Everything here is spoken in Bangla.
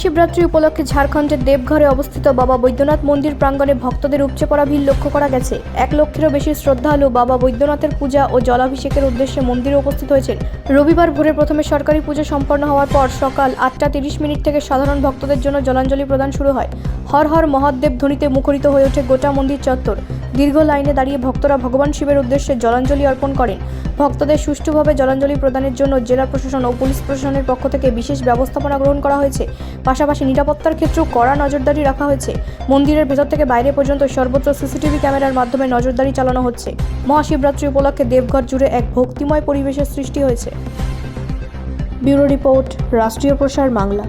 মহাশিবরাত্রি উপলক্ষে ঝাড়খণ্ডের দেবঘরে অবস্থিত বাবা বৈদ্যনাথ মন্দির প্রাঙ্গণে ভক্তদের উপচে পড়া ভিড় লক্ষ্য করা গেছে। 1 লক্ষেরও বেশি শ্রদ্ধালু বাবা বৈদ্যনাথের পূজা ও জলাভিষেকের উদ্দেশ্যে মন্দিরে উপস্থিত হয়েছেন। রবিবার ভোরে প্রথমে সরকারি পুজো সম্পন্ন হওয়ার পর সকাল 8:30 থেকে সাধারণ ভক্তদের জন্য জলাঞ্জলি প্রদান শুরু হয়। হর হর মহাদেব ধ্বনিতে মুখরিত হয়ে ওঠে গোটা মন্দির চত্বর। দীর্ঘ লাইনে দাঁড়িয়ে ভক্তরা ভগবান শিবের উদ্দেশ্যে জলাঞ্জলি অর্পণ করেন। ভক্তদের সুষ্ঠুভাবে জলাঞ্জলি প্রদানের জন্য জেলা প্রশাসন ও পুলিশ প্রশাসনের পক্ষ থেকে বিশেষ ব্যবস্থাপনা গ্রহণ করা হয়েছে। পাশাপাশি নিরাপত্তার ক্ষেত্রেও কড়া নজরদারি রাখা হয়েছে। মন্দিরের ভেতর থেকে বাইরে পর্যন্ত সর্বত্র সিসিটিভি ক্যামেরার মাধ্যমে নজরদারি চালানো হচ্ছে। মহাশিবরাত্রি উপলক্ষে দেবঘর জুড়ে এক ভক্তিময় পরিবেশের সৃষ্টি হয়েছে। ব্যুরো রিপোর্ট, রাষ্ট্রীয় প্রসার বাংলা।